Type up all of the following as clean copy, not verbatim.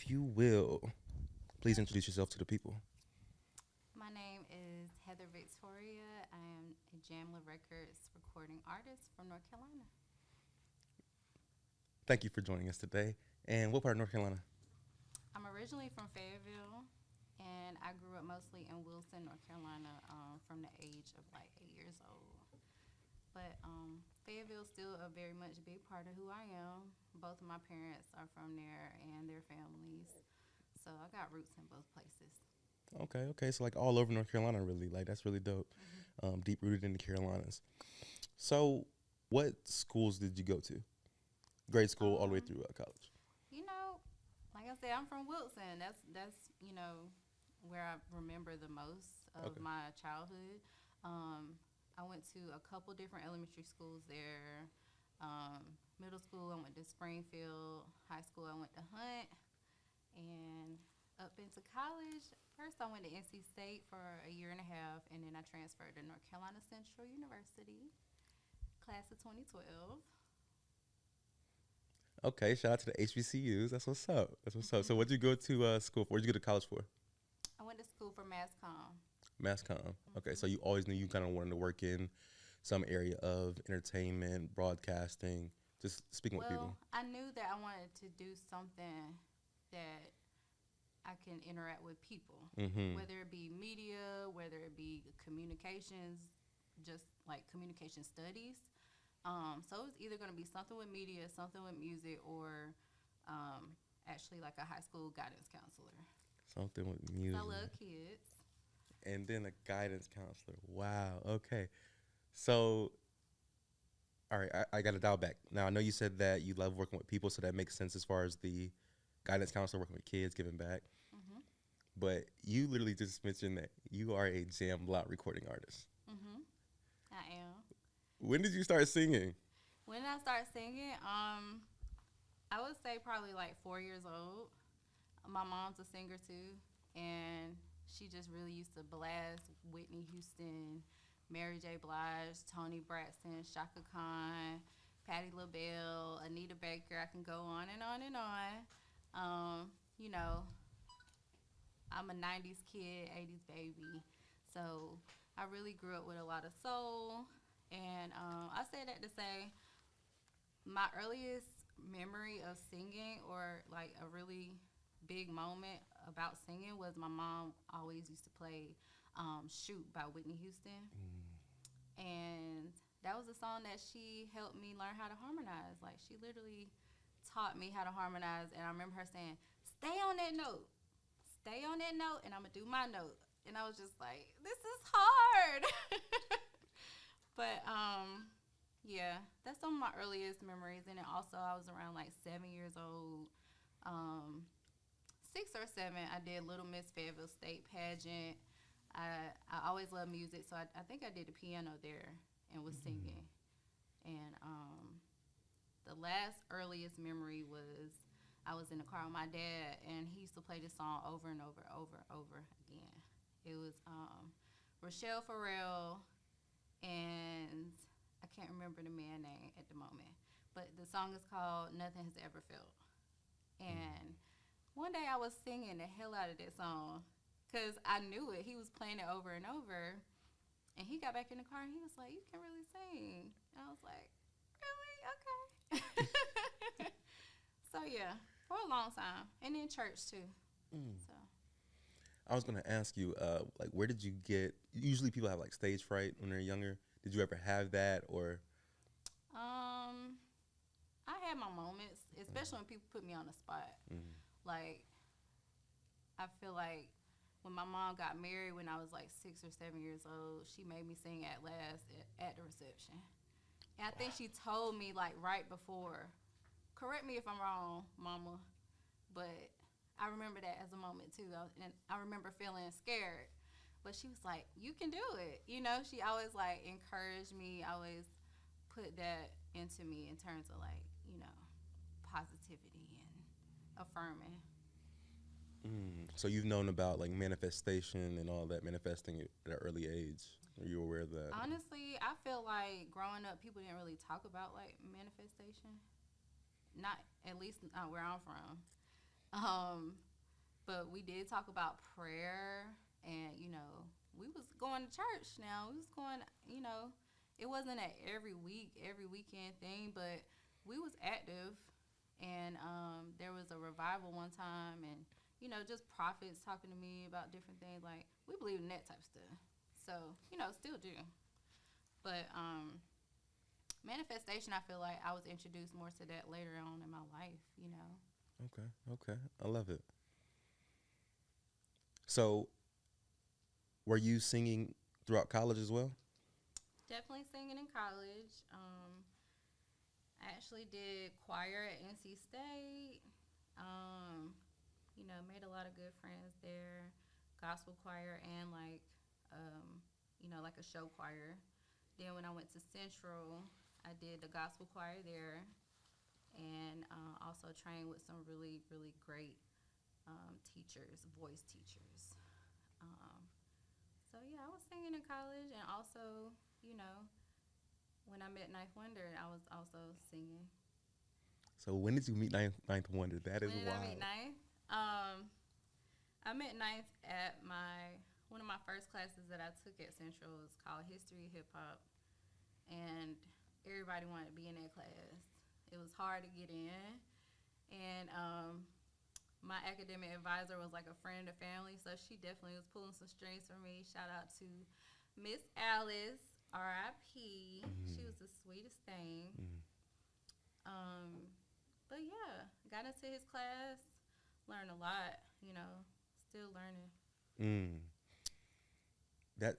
if you will, please introduce yourself to the people. My name is Heather Victoria. I am a Jamla Records recording artist from North Carolina. Thank you for joining us today. And what part of North Carolina? I'm originally from Fayetteville, and I grew up mostly in Wilson, North Carolina, from the age of like 8 years old. But Fayetteville is still a very much big part of who I am. Both of my parents are from there and their families. So I got roots in both places. Okay. So like all over North Carolina, really. Like that's really dope. Deep rooted in the Carolinas. So, what schools did you go to? Grade school all the way Um, through college. you know, like I said, I'm from Wilson. That's where I remember the most of Okay. my childhood. Um, I went to a couple different elementary schools there. Middle school, I went to Springfield. High school, I went to Hunt. And up into college, first I went to NC State for a year and a half, and then I transferred to North Carolina Central University, class of 2012. Okay. Shout out to the HBCUs. That's what's up. That's what's up. So, hmm what did you go to school for? What did you go to college for? I went to school for mass comm. Mass comm. Okay. So hmm you always knew you kind of wanted to work in some area of entertainment, broadcasting, just speaking with people. Well, I knew that I wanted to do something that I can interact with people, Mm-hmm. whether it be media, whether it be communications, just like communication studies. So it's either going to be something with media, something with music, or actually like a high school guidance counselor. Something with Because I music. love kids. And then a guidance counselor. Wow. Okay. So, all right, I got to dial back. Now, I know you said that you love working with people, so that makes sense as far as the guidance counselor working with kids, giving back. Mhm. But you literally just mentioned that you are a jam block recording artist. Mhm. I am. When did you start singing? When did I start singing? I would say probably like 4 years old. My mom's a singer too, and she just really used to blast Whitney Houston, Mary J. Blige, Tony Braxton, Shaka Khan, Patti LaBelle, Anita Baker. I can go on and on and on. Um, you know, I'm a 90s kid, 80s baby. So I really grew up with a lot of soul. And I say that to say my earliest memory of singing, or like a really big moment about singing, was my mom always used to play Shoot by Whitney Houston. And that was a song that she helped me learn how to harmonize. Like, she literally taught me how to harmonize. And I remember her saying, "Stay on that note, stay on that note, and I'm going to do my note." And I was just like, this is hard. But yeah, that's some of my earliest memories. And then also, I was around like 7 years old. 6 or 7, I did Little Miss Fayetteville State pageant. I always loved music, so I think I did the piano there and was singing. And the last earliest memory was I was in the car with my dad, and he used to play this song over and over, over, over again. It was Rochelle Farrell, and I can't remember the man name at the moment, but the song is called "Nothing Has Ever Felt." And one day I was singing the hell out of that song because I knew it. He was playing it over and over, and he got back in the car and he was like, "You can really sing." And I was like, "Really? Okay." So yeah, for a long time, and in church too. Mm. So I was gonna ask you, like, where did you get? Usually, people have like stage fright when they're younger. Did you ever have that, or? um, I had my moments, especially when people put me on the spot. Mm. Like, I feel like when my mom got married when I was like 6 or 7 years old, she made me sing at last at the reception. And I think she told me like right before. Correct me if I'm wrong, Mama, but I remember that as a moment too. And I remember feeling scared, but she was like, "You can do it." She always like encouraged me. Always put that into me in terms of like positivity and affirming. So you've known about like manifestation and all that, manifesting at an early age. Are you aware of that? Honestly, I feel like growing up, people didn't really talk about like manifestation. Not, at least not where I'm from. Um, but we did talk about prayer, and we was going to church. Now we was going, it wasn't at every week, every weekend thing, but we was active, and there was a revival one time, and just prophets talking to me about different things. Like we believe in that type of stuff, so still do. But manifestation, I feel like I was introduced more to that later on in my life. Okay, okay, I love it. So, were you singing throughout college as well? Definitely singing in college. I actually did choir at NC State. Um, made a lot of good friends there. Gospel choir and like a show choir. Then when I went to Central, I did the gospel choir there, and also trained with some really, really great teachers, voice teachers. Um, so yeah, I was singing in college, and also, you know, when I met Ninth Wonder, I was also singing. So, when did you meet Ninth Wonder? That is When did I meet wild. Ninth? I met Ninth at my one of my first classes that I took at Central was called History of Hip Hop, and everybody wanted to be in that class. It was hard to get in, and my academic advisor was like a friend of family, so she definitely was pulling some strings for me. Shout out to Miss Alice, R.I.P. She Mm, was the sweetest thing. mm, Um, but yeah, got into his class, learned a lot. Still learning. mm. That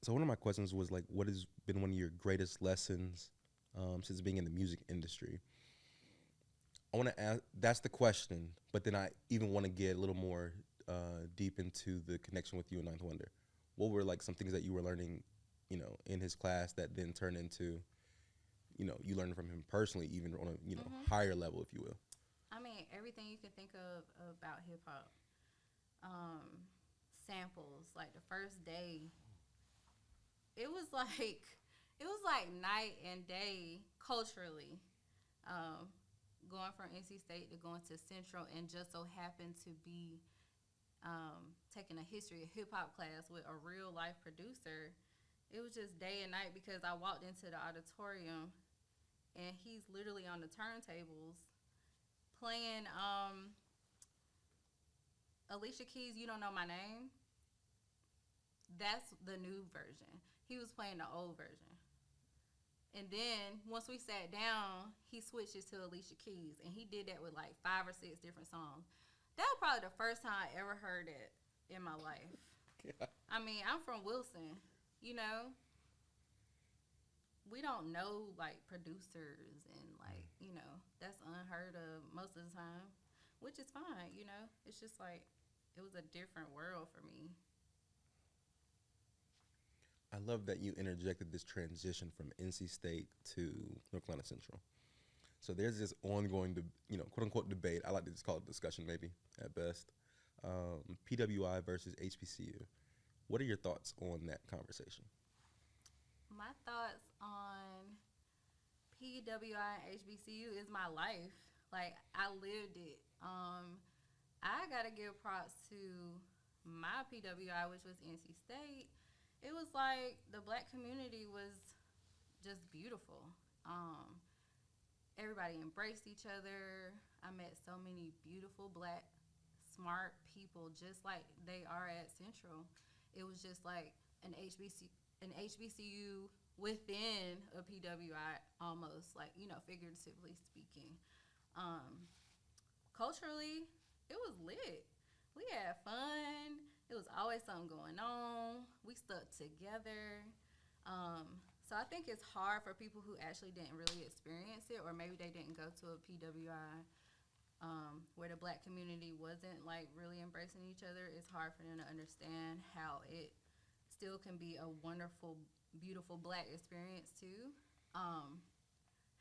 so one of my questions was like, what has been one of your greatest lessons since being in the music industry? I want to ask. That's the question, but then I even want to get a little more deep into the connection with you and Ninth Wonder. What were like some things that you were learning, in his class that then turned into, you learned from him personally, even on a hmm higher level, if you will. I mean, everything you can think of about hip hop. Um, Samples. Like the first day, it was like it was like night and day culturally. Um, Going from NC State to going to Central, and just so happened to be taking a history of hip hop class with a real life producer. It was just day and night because I walked into the auditorium and he's literally on the turntables playing Alicia Keys' "You Don't Know My Name." That's the new version. He was playing the old version. And then once we sat down, he switched it to Alicia Keys, and he did that with like 5 or 6 different songs. That was probably the first time I ever heard it in my life. Yeah. I mean, I'm from Wilson. You know, we don't know like producers, and like that's unheard of most of the time, which is fine. It's just like it was a different world for me. I love that you interjected this transition from NC State to North Carolina Central. So there's this ongoing, quote unquote debate. I like to just call it discussion, maybe at best. PWI versus HBCU. What are your thoughts on that conversation? My thoughts on PWI and HBCU is my life. Like I lived it. I gotta give props to my PWI, which was NC State. It was like the black community was just beautiful. Um, Everybody embraced each other. I met so many beautiful black, smart people, just like they are at Central. It was just like an HBCU within a PWI, almost like figuratively speaking. Um, Culturally, it was lit. We had fun. It was always something going on. We stuck together. So I think it's hard for people who actually didn't really experience it, or maybe they didn't go to a PWI where the black community wasn't like really embracing each other. It's hard for them to understand how it still can be a wonderful, beautiful black experience too. Um,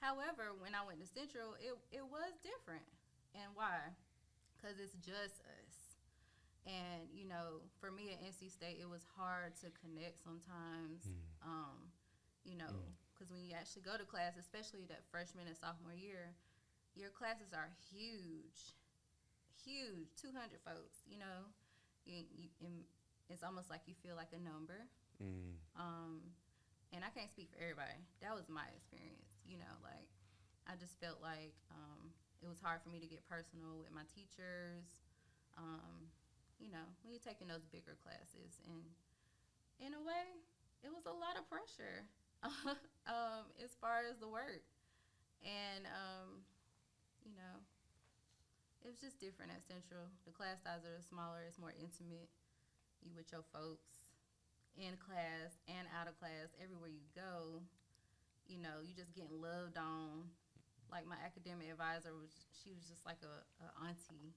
However, when I went to Central, it was different. And why? Because it's just us. And for me at NC State, it was hard to connect sometimes. Mm, Um, mm, because when you actually go to class, especially that freshman and sophomore year, your classes are huge, huge, 200 folks. And it's almost like you feel like a number. Mm. And I can't speak for everybody. That was my experience. Like I just felt like it was hard for me to get personal with my teachers. When you're taking those bigger classes, and in a way, it was a lot of pressure as far as the work. And you know, it was just different at Central. The class sizes are smaller. It's more intimate. You with your folks in class and out of class, everywhere you go. You just getting loved on. Like my academic advisor she was just like a auntie.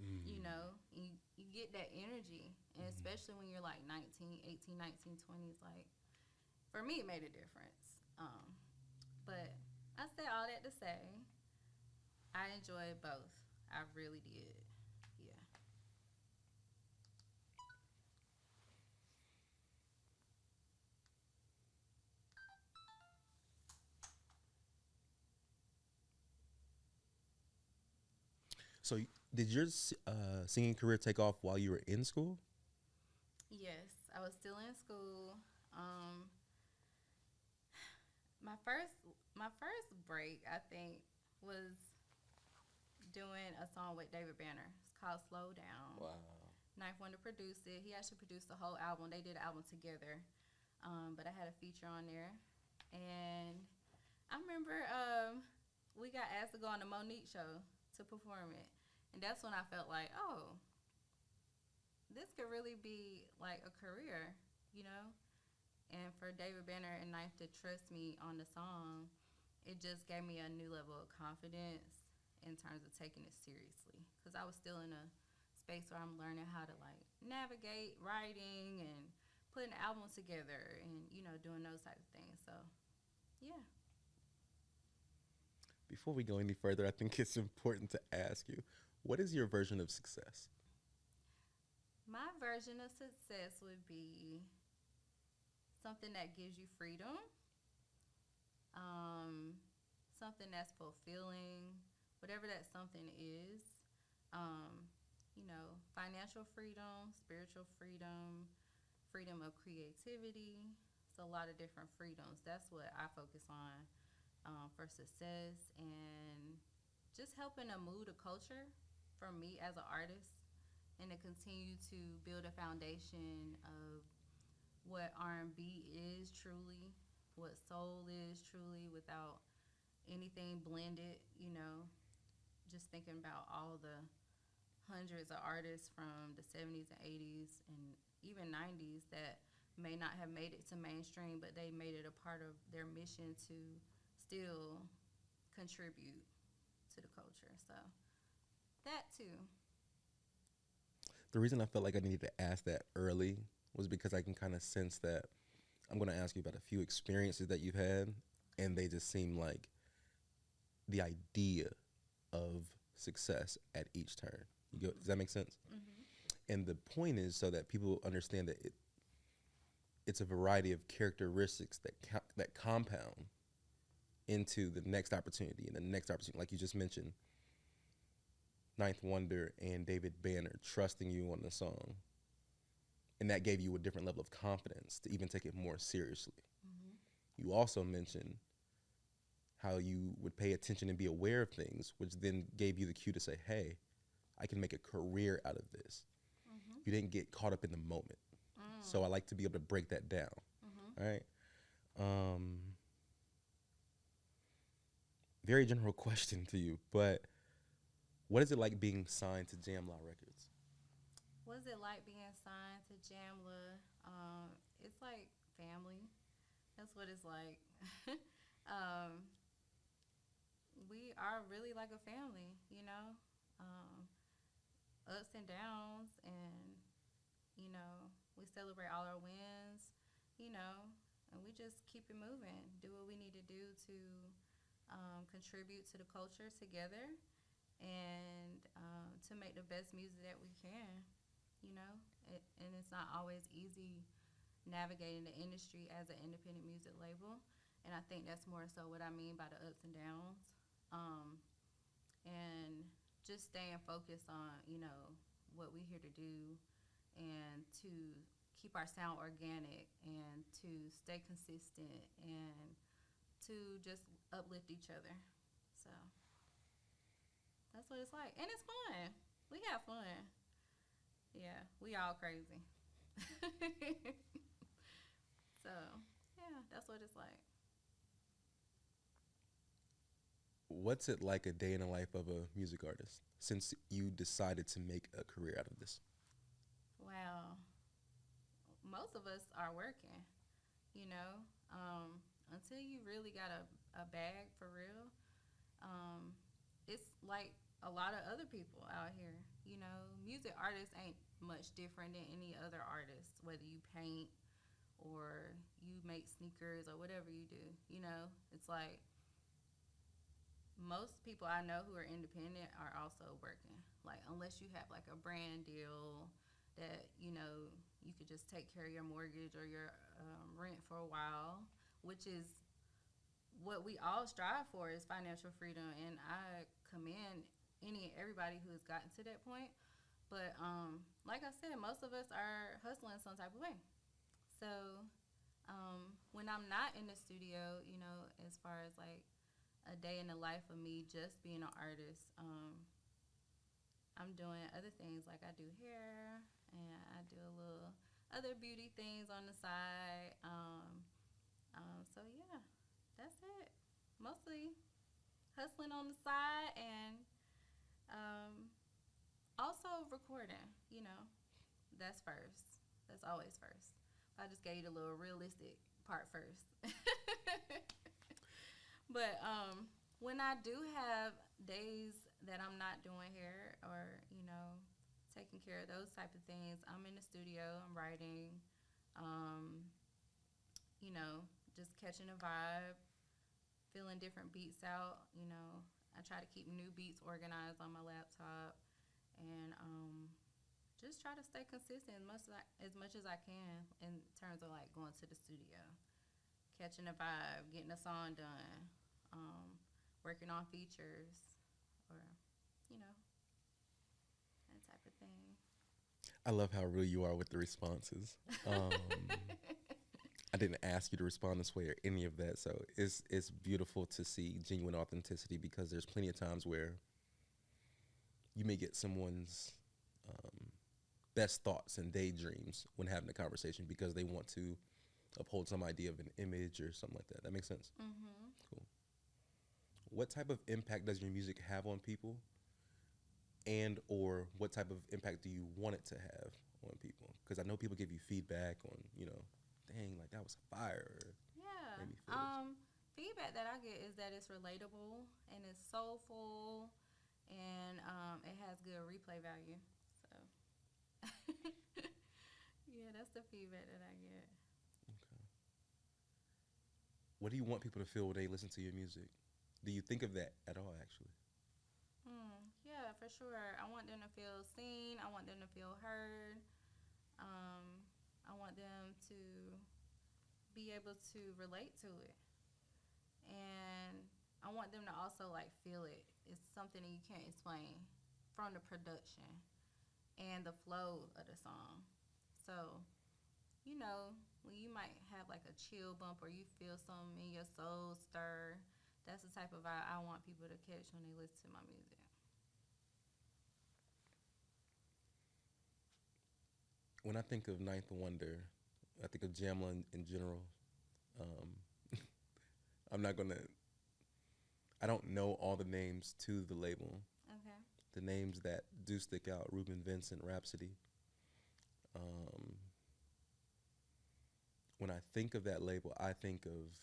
Mm. You get that energy, and especially when you're like 19, 18, 19, 20s. Like for me, it made a difference. But I say all that to say, I enjoyed both. I really did. Yeah. So, did your singing career take off while you were in school? Yes, I was still in school. Um, my first break, I think, was doing a song with David Banner. It's called Slow Down. Wow. Ninth Wonder produced it. He actually produced the whole album. They did an album together. But I had a feature on there. And I remember we got asked to go on the Monique show to perform it. And that's when I felt like, oh, this could really be like a career, you know? And for David Banner and Knife to trust me on the song, it just gave me a new level of confidence in terms of taking it seriously. Because I was still in a space where I'm learning how to like navigate writing and putting an album together and, doing those types of things. So, yeah. Before we go any further, I think it's important to ask you, what is your version of success? My version of success would be something that gives you freedom, something that's fulfilling, whatever that something is. Financial freedom, spiritual freedom, freedom of creativity. It's a lot of different freedoms. That's what I focus on for success, and just helping to move the culture for me as an artist, and to continue to build a foundation of what R&B is truly, what soul is truly, without anything blended. Just thinking about all the hundreds of artists from the 70s and 80s and even 90s that may not have made it to mainstream, but they made it a part of their mission to still contribute to the culture. So that too. The reason I felt like I needed to ask that early was because I can kind of sense that I'm going to ask you about a few experiences that you've had, and they just seem like the idea of success at each turn. Does that make sense? Mm-hmm. And the point is so that people understand that it's a variety of characteristics that compound into the next opportunity and the next opportunity. Like you just mentioned, Ninth Wonder and David Banner trusting you on the song. And that gave you a different level of confidence to even take it more seriously. Mm-hmm. You also mentioned how you would pay attention and be aware of things, which then gave you the cue to say, hey, I can make a career out of this. Mm-hmm. You didn't get caught up in the moment. So I like to be able to break that down. Mm-hmm. All right. Very general question to you, but what is it like being signed to Jamla Records? What's it like being signed to Jamla? It's like family. That's what it's like. We are really like a family, ups and downs, and we celebrate all our wins, and we just keep it moving, do what we need to do to contribute to the culture together, and to make the best music that we can. And it's not always easy navigating the industry as an independent music label, and I think that's more so what I mean by the ups and downs. And just staying focused on, what we here to do, and to keep our sound organic, and to stay consistent, and to just uplift each other. So that's what it's like. And it's fun. We have fun. Yeah, we all crazy. So, yeah, that's what it's like. What's it like a day in the life of a music artist since you decided to make a career out of this? Wow. Most of us are working, you know, until you really got a bag for real. Um, it's like a lot of other people out here. Music artists ain't much different than any other artist, whether you paint or you make sneakers or whatever you do. It's like most people I know who are independent are also working. Like, unless you have like a brand deal that, you could just take care of your mortgage or your rent for a while, which is what we all strive for, is financial freedom. And I commend any and everybody who has gotten to that point. But like I said, most of us are hustling some type of way. So when I'm not in the studio, as far as like a day in the life of me just being an artist, I'm doing other things. Like, I do hair, and I do a little other beauty things on the side. So yeah, that's it. Mostly hustling on the side, and also recording. That's first. That's always first. I just gave you the little realistic part first. But when I do have days that I'm not doing hair, or taking care of those type of things, I'm in the studio. I'm writing. Um, just catching a vibe, feeling different beats out. I try to keep new beats organized on my laptop, and just try to stay consistent as much as I can in terms of like going to the studio, catching a vibe, getting a song done, working on features, or that type of thing. I love how real you are with the responses. I didn't ask you to respond this way or any of that, so it's beautiful to see genuine authenticity, because there's plenty of times where you may get someone's best thoughts and daydreams when having a conversation because they want to uphold some idea of an image or something like that. That makes sense? Mm-hmm. Cool. What type of impact does your music have on people, and or what type of impact do you want it to have on people? Because I know people give you feedback on, dang, like that was fire. Or Yeah. maybe feels. Feedback that I get is that it's relatable and it's soulful, and it has good replay value. So, yeah, that's the feedback that I get. Okay. What do you want people to feel when they listen to your music? Do you think of that at all, actually? Yeah, for sure. I want them to feel seen. I want them to feel heard. I want them to be able to relate to it. And I want them to also like feel it. It's something that you can't explain, from the production and the flow of the song. So, when you might have like a chill bump, or you feel something in your soul stir, that's the type of vibe I want people to catch when they listen to my music. When I think of Ninth Wonder, I think of Jamla in general. Um, I'm not gonna. I don't know all the names to the label. Okay. The names that do stick out: Ruben Vincent, Rhapsody. Um, when I think of that label, I think of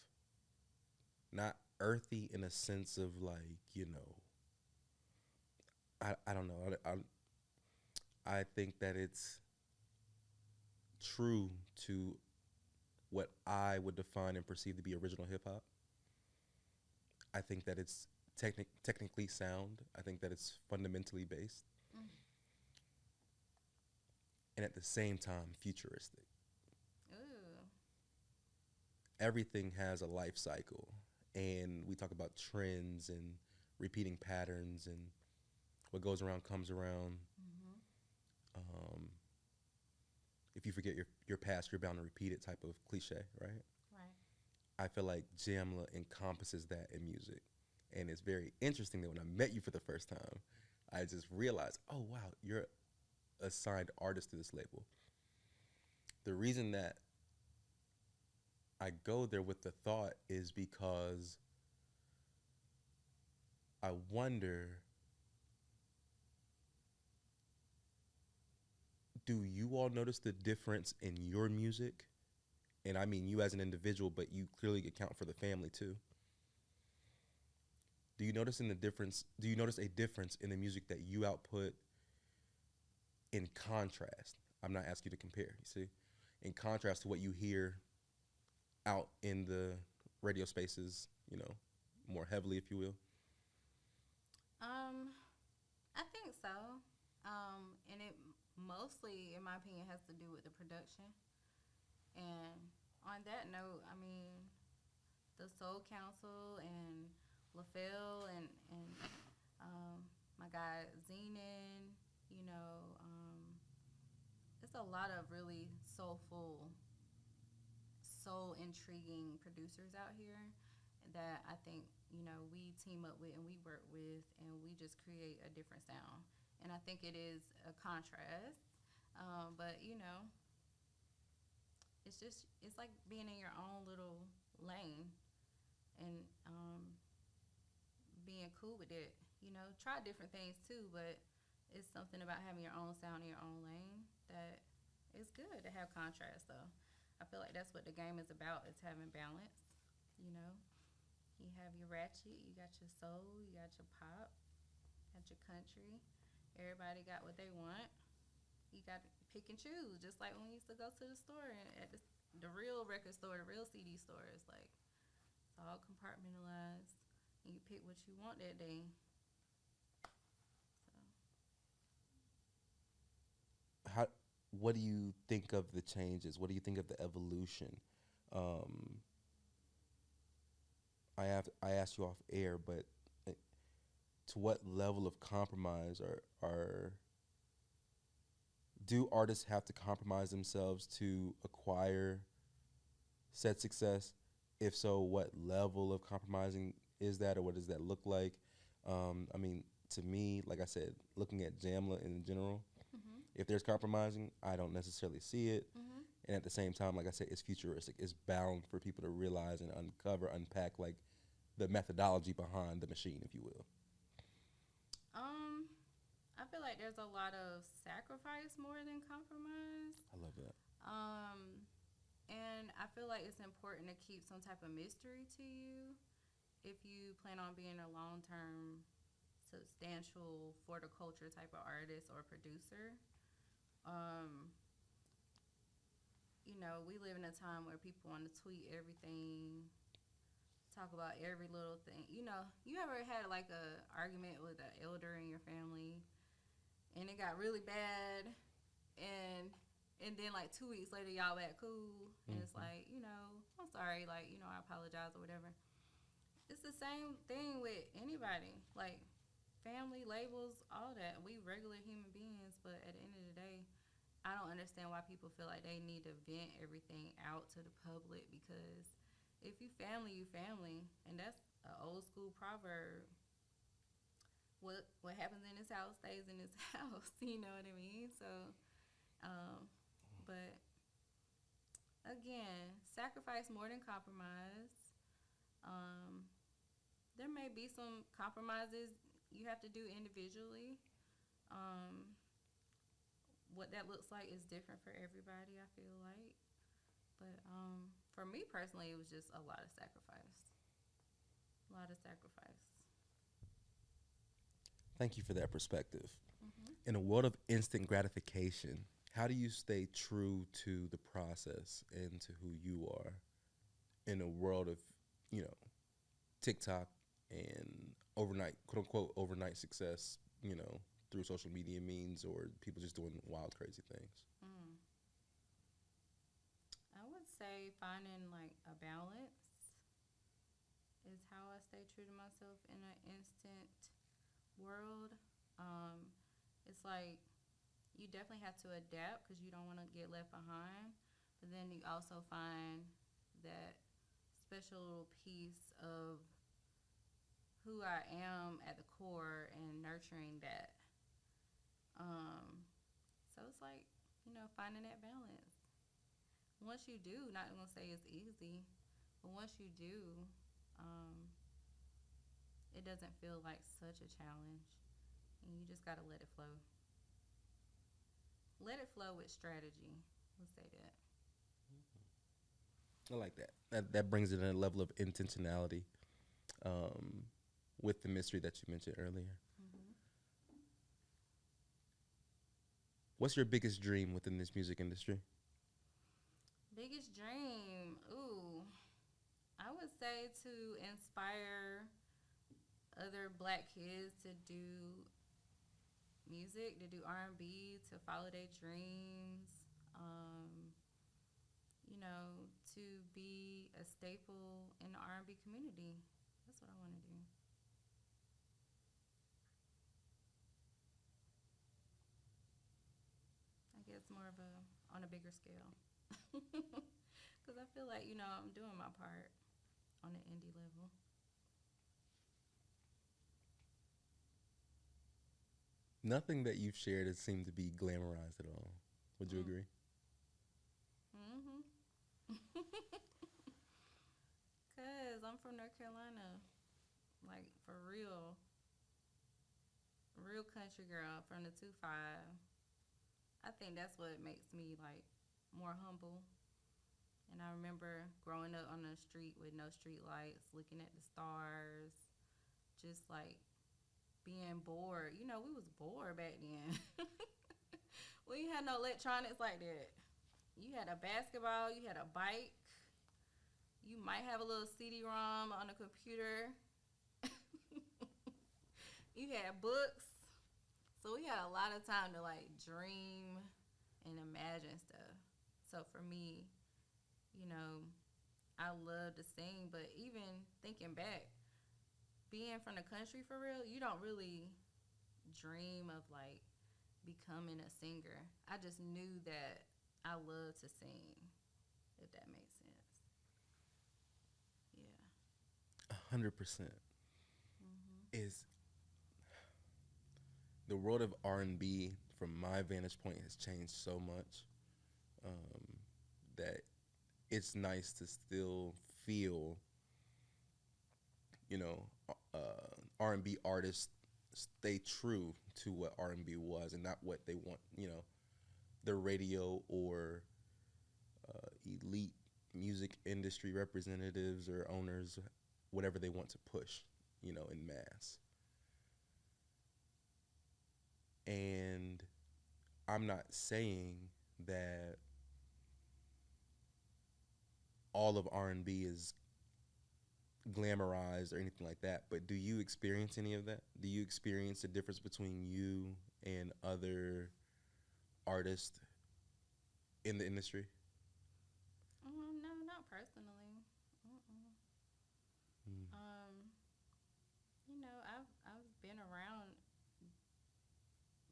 not earthy in a sense of like, I don't know. I think that it's true to what I would define and perceive to be original hip hop. I think that it's technically sound. I think that it's fundamentally based, Mm. and at the same time futuristic. Ooh. Everything has a life cycle, and we talk about trends and repeating patterns, and what goes around comes around. Mhm. Um, if you forget your past, you're bound to repeat it type of cliche, right? Right. I feel like Jamla encompasses that in music. And it's very interesting that when I met you for the first time, I just realized, oh, wow, you're a signed artist to this label. The reason that I go there with the thought is because I wonder, do you all notice the difference in your music? And I mean you as an individual, but you clearly account for the family too. Do you notice a difference in the music that you output in contrast? I'm not asking you to compare, you see? In contrast to what you hear out in the radio spaces, more heavily, if you will. Um, I think so. And it mostly, in my opinion, has to do with the production. And on that note, I mean, the Soul Council and LaFell and my guy Zenon, you know, it's a lot of really soul intriguing producers out here that I think, we team up with and we work with and we just create a different sound. And I think it is a contrast. But, it's like being in your own little lane and being cool with it. Try different things too, but it's something about having your own sound in your own lane that is good to have contrast though. I feel like that's what the game is about. It's having balance. You know, you have your ratchet, you got your soul, you got your pop, got your country. Everybody got what they want. You got to pick and choose, just like when we used to go to the store and at the real record store, the real CD store. It's like it's all compartmentalized, and you pick what you want that day. So How? What do you think of the changes? What do you think of the evolution? Um, I asked you off air, but uh, to what level of compromise are do artists have to compromise themselves to acquire said success? If so, what level of compromising is that, or what does that look like? I mean, to me, like I said, looking at Jamla in general, mhm, if there's compromising, I don't necessarily see it. mhm. And at the same time, like I said, it's futuristic. It's bound for people to realize and uncover, unpack like the methodology behind the machine, if you will. Um, I feel like there's a lot of sacrifice more than compromise. I love that. Um, and I feel like it's important to keep some type of mystery to you if you plan on being a long term, substantial for the culture type of artist or producer. Um, we live in a time where people want to tweet everything, talk about every little thing. You ever had like a argument with an elder in your family, and it got really bad, and then like 2 weeks later y'all back cool, and it's Mm-hmm. like I'm sorry, like I apologize or whatever. It's the same thing with anybody, like family, labels, all that. We regular human beings, but at the end of the day, I don't understand why people feel like they need to vent everything out to the public because if you family, you family, and that's an old school proverb. What happens in this house stays in this house. You know what I mean? So, um, but again, sacrifice more than compromise. Um, there may be some compromises you have to do individually. Um, what that looks like is different for everybody. I feel like. But for me personally, it was just a lot of sacrifice. A lot of sacrifice. Thank you for that perspective. Mhm. In a world of instant gratification, how do you stay true to the process and to who you are in a world of, you know, TikTok and overnight, quote unquote, overnight success, through social media means or people just doing wild, crazy things? Mm. I would say finding like a balance is how I stay true to myself in an instant world. Um, it's like you definitely have to adapt because you don't want to get left behind. But then you also find that special little piece of who I am at the core and nurturing that. Um, so it's like, finding that balance. Once you do, not gonna say it's easy, but once you do, um, it doesn't feel like such a challenge, and you just gotta let it flow. Let it flow with strategy. Let's say that. I like that. That brings it in a level of intentionality um, with the mystery that you mentioned earlier. Mm-hmm. What's your biggest dream within this music industry? Biggest dream. Ooh, I would say to inspire other Black kids to do music, to do R&B, to follow their dreams. Um, to be a staple in the R&B community. That's what I want to do. I guess more of on a bigger scale. Because I feel like, I'm doing my part on the indie level. Nothing that you've shared has seemed to be glamorized at all. Would you agree? Mm-hmm. Because I'm from North Carolina. Like, for real. Real country girl from the 2-5. I think that's what makes me, like, more humble. And I remember growing up on the street with no street lights, looking at the stars, just, like, being bored. We was bored back then. We ain't had no electronics like that. You had a basketball, you had a bike, you might have a little CD-ROM on the computer. You had books. So we had a lot of time to like dream and imagine stuff. So for me, I love to sing, but even thinking back, being from the country for real, you don't really dream of like becoming a singer. I just knew that I love to sing, if that makes sense. Yeah. 100%. Mm-hmm. Is the world of R&B from my vantage point has changed so much um, that it's nice to still feel, you know, R&B artists stay true to what R&B was and not what they want, the radio or elite music industry representatives or owners, whatever they want to push, in mass. And I'm not saying that all of R&B is glamorized or anything like that, but do you experience any of that? Do you experience the difference between you and other artists in the industry? No, not personally. Mm-mm. Mm. I've been around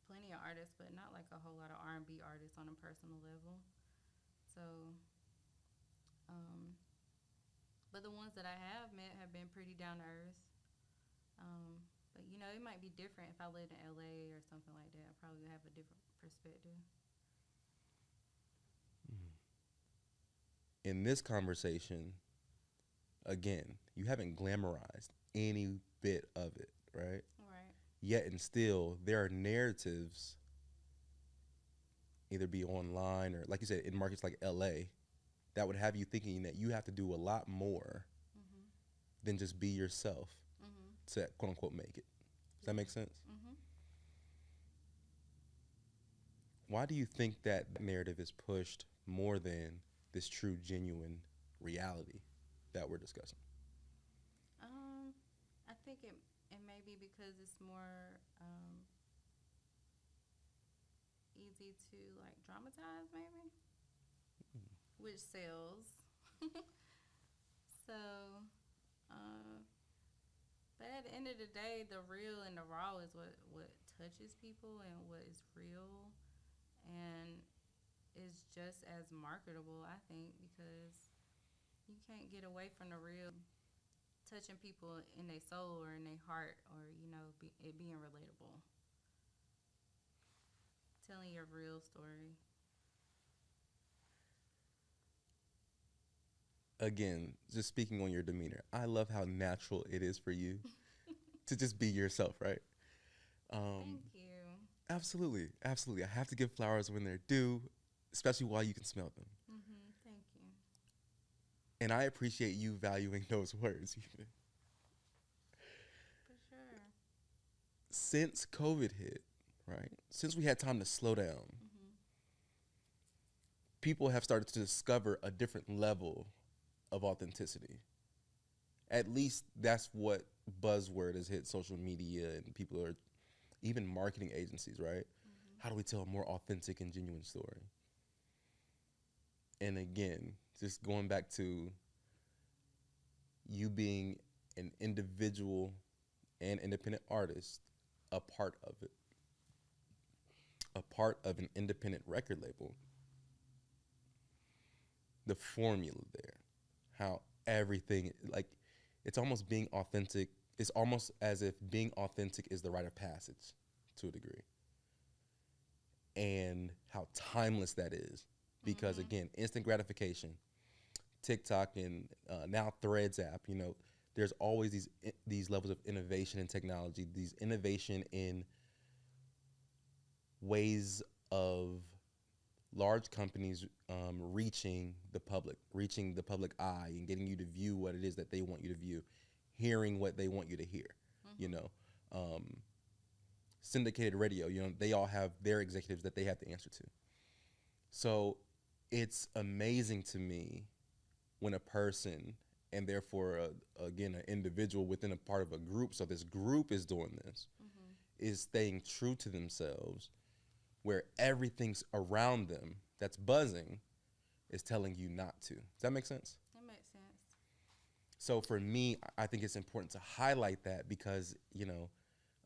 plenty of artists, but not like a whole lot of R&B artists on a personal level. So, um, but the ones that I have met have been pretty down to earth. But it might be different if I lived in LA or something like that. I probably would have a different perspective. In this conversation, again, you haven't glamorized any bit of it, right? Right. Yet and still, there are narratives, either be online or, like you said, in markets like LA, that would have you thinking that you have to do a lot more Mm-hmm. than just be yourself Mm-hmm. to quote unquote make it. Does that make sense? Mm-hmm. Why do you think that narrative is pushed more than this true, genuine reality that we're discussing? I think it may be because it's more easy to like dramatize, maybe, which sells. So, uh, but at the end of the day, the real and the raw is what touches people and what is real, and is just as marketable, I think, because you can't get away from the real, touching people in their soul or in their heart, or it being relatable, telling your real story. Again, just speaking on your demeanor, I love how natural it is for you to just be yourself, right? Um, Thank you. Absolutely, absolutely. I have to give flowers when they're due, especially while you can smell them. Thank you. And I appreciate you valuing those words. Even. For sure. Since COVID hit, right? Since we had time to slow down, people have started to discover a different level of authenticity. At least that's what buzzword has hit social media, and people are, even marketing agencies, right? How do we tell a more authentic and genuine story? And again, just going back to you being an individual and independent artist, a part of it, a part of an independent record label, the formula there, how everything, like, it's almost being authentic. It's almost as if being authentic is the rite of passage to a degree. And how timeless that is. Because again, instant gratification, TikTok and now Threads app, there's always these levels of innovation in technology, these innovation in ways of large companies reaching the public eye, and getting you to view what it is that they want you to view, hearing what they want you to hear. You know, syndicated radio. They all have their executives that they have to answer to. So it's amazing to me when a person, and therefore again an individual within a part of a group, so this group is doing this, is staying true to themselves, where everything's around them that's buzzing is telling you not to. Does that make sense? That makes sense. So for me, I think it's important to highlight that, because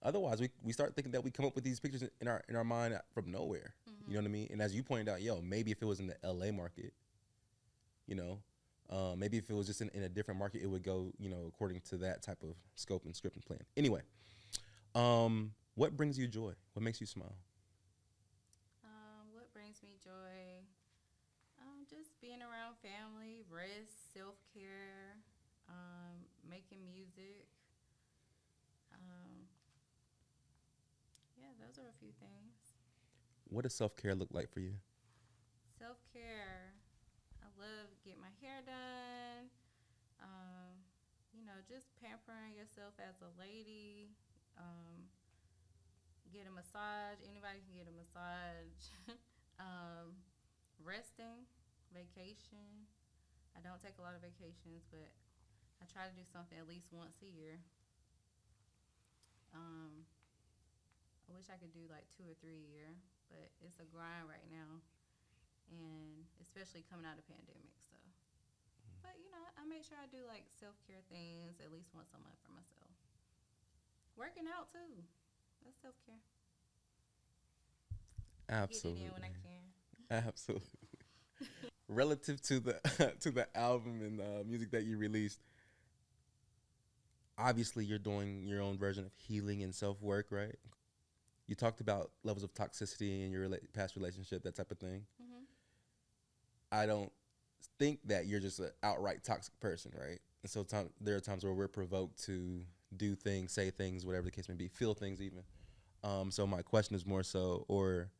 otherwise we start thinking that we come up with these pictures in our mind from nowhere. You know what I mean? And as you pointed out, maybe if it was in the LA market, maybe if it was just in a different market, it would go according to that type of scope and script and plan. Anyway, what brings you joy? What makes you smile? What brings me joy? Just being around family, rest, self-care, making music. Yeah, those are a few things. What does self-care look like for you? Self-care. I love getting my hair done. Just pampering yourself as a lady. Get a massage. Anybody can get a massage. Resting, vacation. I don't take a lot of vacations, but I try to do something at least once a year. I wish I could do like 2 or 3 a year, but it's a grind right now, and especially coming out of the pandemic. So, but I make sure I do like self-care things at least once a month for myself. Working out too, that's self-care. Absolutely. Get it in when I can. Absolutely. Relative to the to the album and music that you released, obviously you're doing your own version of healing and self-work, right? You talked about levels of toxicity in your past relationship, that type of thing. I don't think that you're just an outright toxic person, right? And so there are times where we're provoked to do things, say things, whatever the case may be, feel things even. So my question is more so, or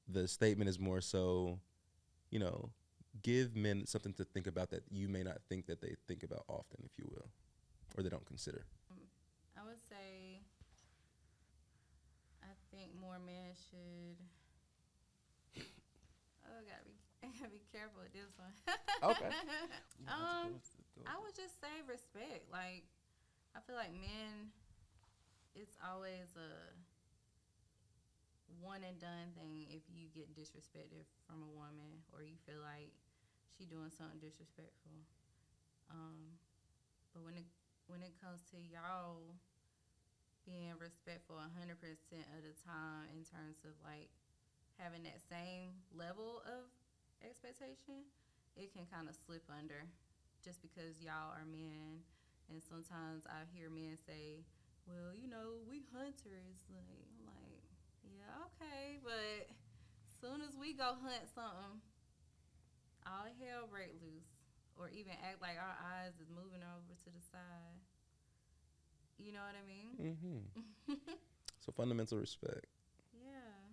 the statement is more so, give men something to think about that you may not think that they think about often, if you will, or they don't consider. I would say I think more men should. Oh, gotta be careful with this one. Okay. I would just say respect. Like, I feel like men, it's always a one and done thing if you get disrespected from a woman, or you feel like she doing something disrespectful. But when it comes to y'all being respectful 100% of the time in terms of like having that same level of expectation, it can kind of slip under just because y'all are men. And sometimes I hear men say, well, you know, we hunters. Like, I'm like, yeah, okay, but as soon as we go hunt something, all hell break loose. Or even act like our eyes is moving over to the side. You know what I mean? Mm-hmm. So fundamental respect. Yeah.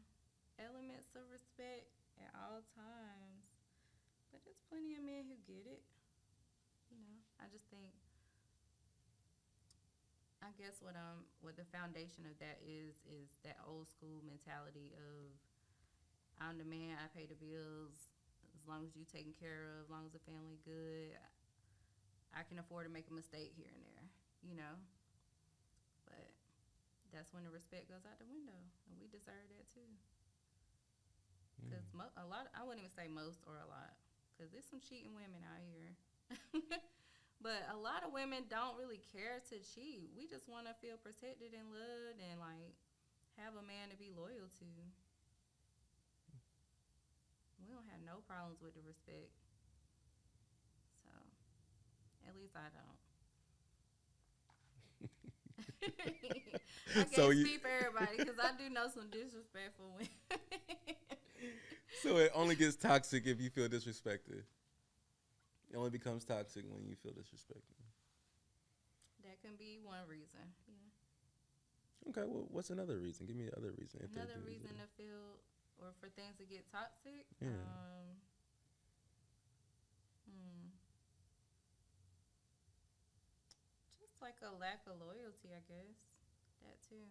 Elements of respect at all times. But there's plenty of men who get it. You know, I just think, I guess what the foundation of that is that old school mentality of I'm the man, I pay the bills, as long as you taken care of, as long as the family good, I can afford to make a mistake here and there, you know. But that's when the respect goes out the window, and we deserve that too. Because a lot, I wouldn't even say most or a lot, because there's some cheating women out here. But a lot of women don't really care to cheat. We just want to feel protected and loved and like have a man to be loyal to. We don't have no problems with the respect. So, at least I don't. I can't So you, speak for everybody because I do know some disrespectful women. so it only gets toxic if you feel disrespected. It only becomes toxic when you feel disrespected. That can be one reason. Yeah. Okay, well, what's another reason? Give me another reason. If Another reason to feel or for things to get toxic. Yeah. Just like a lack of loyalty, I guess. That too.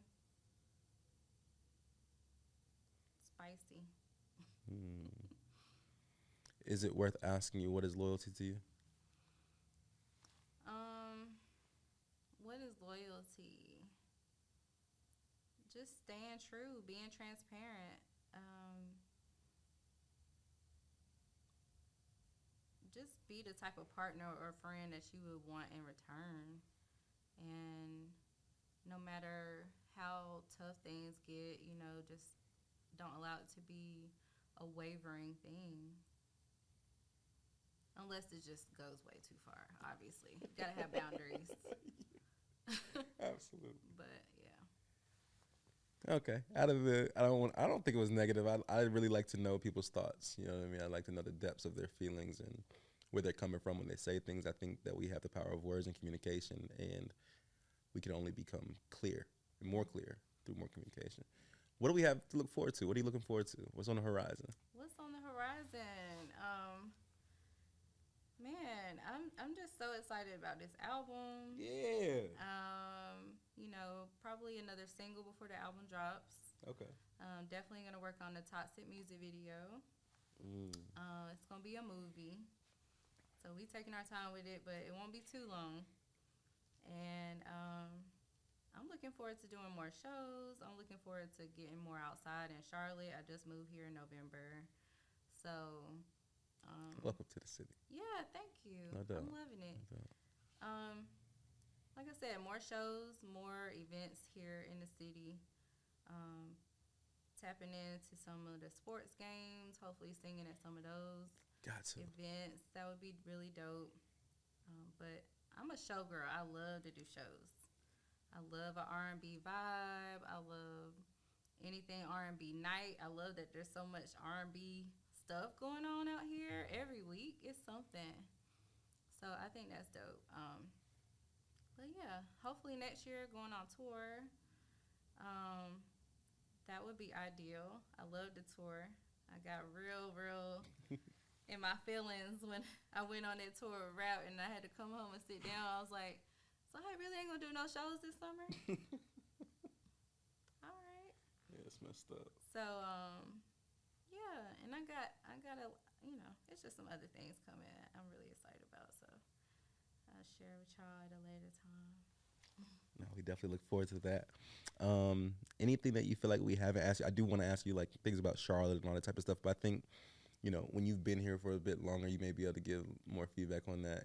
Spicy. Is it worth asking you what is loyalty to you? What is loyalty? Just staying true, being transparent. Just be the type of partner or friend that you would want in return. And no matter how tough things get, you know, just don't allow it to be a wavering thing. Unless it just goes way too far, obviously. You gotta have boundaries. Absolutely. But yeah. Okay. I don't think it was negative. I really like to know people's thoughts. You know what I mean? I like to know the depths of their feelings and where they're coming from when they say things. I think that we have the power of words and communication, and we can only become clear and more clear through more communication. What do we have to look forward to? What are you looking forward to? What's on the horizon? What's on the horizon? Man, I'm just so excited about this album. Yeah. You know, probably another single before the album drops. Okay. Definitely gonna work on the Toxic music video. It's gonna be a movie, so we taking our time with it, but it won't be too long. And I'm looking forward to doing more shows. I'm looking forward to getting more outside in Charlotte. I just moved here in November, so. Welcome to the city. Yeah, thank you. No doubt. I'm loving it. No doubt. Like I said, more shows, more events here in the city. Tapping into some of the sports games, hopefully singing at some of those events. That would be really dope. But I'm a show girl. I love to do shows. I love an R&B vibe. I love anything R&B night. I love that there's so much R&B stuff going on out here. Every week is something. So I think that's dope. But yeah, hopefully next year going on tour. That would be ideal. I love the tour. I got real in my feelings when I went on that tour route and I had to come home and sit down. I was like, so I really ain't gonna do no shows this summer? All right. Yeah, it's messed up. So, yeah, and I got a, you know, it's just some other things coming I'm really excited about. So I'll share with y'all at a later time. No, we definitely look forward to that. Anything that you feel like we haven't asked you? I do want to ask you like things about Charlotte and all that type of stuff, but I think, you know, when you've been here for a bit longer, you may be able to give more feedback on that.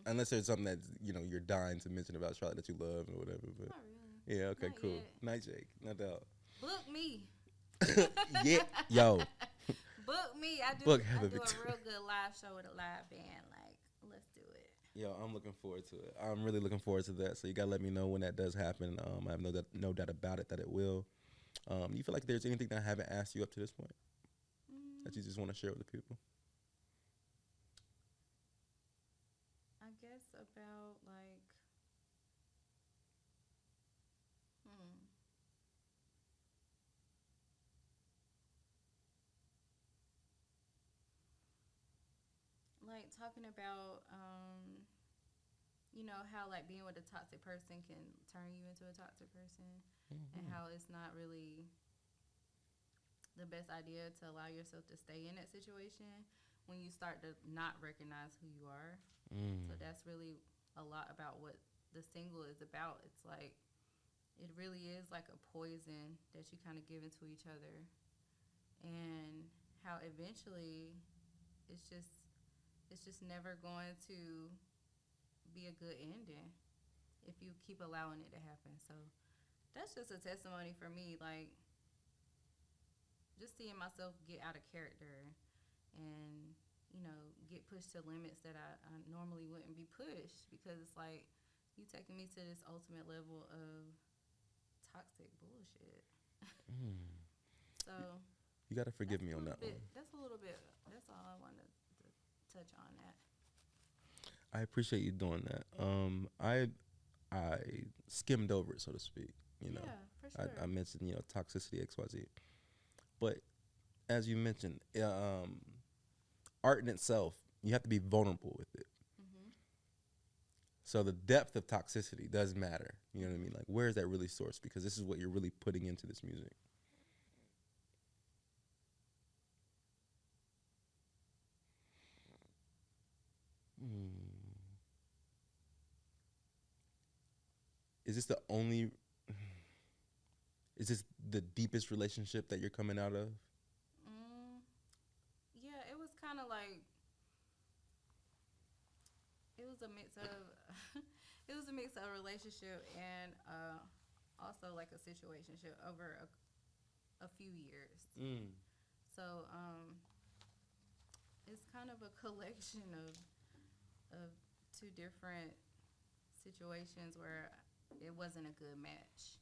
Unless there's something that, you know, you're dying to mention about Charlotte that you love or whatever. But not really. Yeah, okay, Not cool. yet. Night Jake, no doubt. Book me. Yeah, yo, Book me. I do. book I Heather do a Victoria. real good live show with a live band. Like, let's do it. Yo, I'm looking forward to it. I'm really looking forward to that. So you gotta let me know when that does happen. I have no doubt about it that it will. You feel like there's anything that I haven't asked you up to this point that you Mm, just want to share with the people? I guess about like, hmm, like talking about, how like being with a toxic person can turn you into a toxic person, and Mm-hmm. how it's not really the best idea to allow yourself to stay in that situation when you start to not recognize who you are. So Mm. that's really a lot about what the single is about. It's like it really is like a poison that you kind of give into each other, and how eventually it's just it's just never going to be a good ending if you keep allowing it to happen. So that's just a testimony for me, like just seeing myself get out of character and get pushed to limits that I normally wouldn't be pushed, because it's like you taking me to this ultimate level of toxic bullshit. Mm. So You gotta forgive me on that one. That's a little bit. That's all I wanted to touch on that. I appreciate you doing that. I skimmed over it, so to speak. You know, Yeah, for sure. I mentioned toxicity XYZ, but as you mentioned, art in itself, you have to be vulnerable with it. Mhm. So the depth of toxicity does matter. You know what I mean? Mhm. Like, where is that really sourced? Because this is what you're really putting into this music. Hmm. Is this the only? Is this the deepest relationship that you're coming out of? Mm, yeah, it was kind of like it was a mix of it was a mix of a relationship and also like a situationship over a few years. Mm. So it's kind of a collection of two different situations where it wasn't a good match.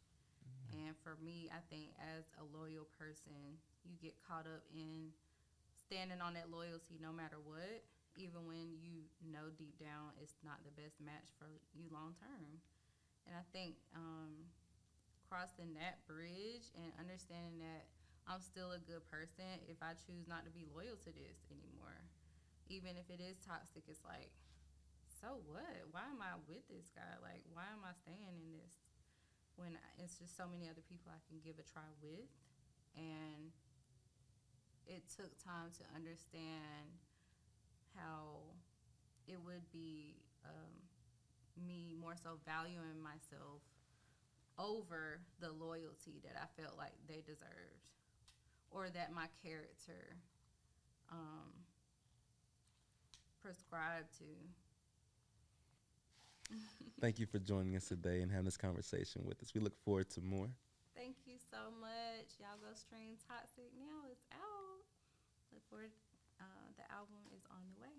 And for me, I think as a loyal person, you get caught up in standing on that loyalty no matter what, even when you know deep down it's not the best match for you long term. And I think crossing that bridge and understanding that I'm still a good person if I choose not to be loyal to this anymore. Even if it is toxic, it's like, so what? Why am I with this guy? Like, why am I staying in this when it's just so many other people I can give a try with? And it took time to understand how it would be me more so valuing myself over the loyalty that I felt like they deserved or that my character um, prescribed to. Thank you for joining us today and having this conversation with us. We look forward to more. Thank you so much. Y'all go stream Toxic now. It's out. Look forward. The album is on the way.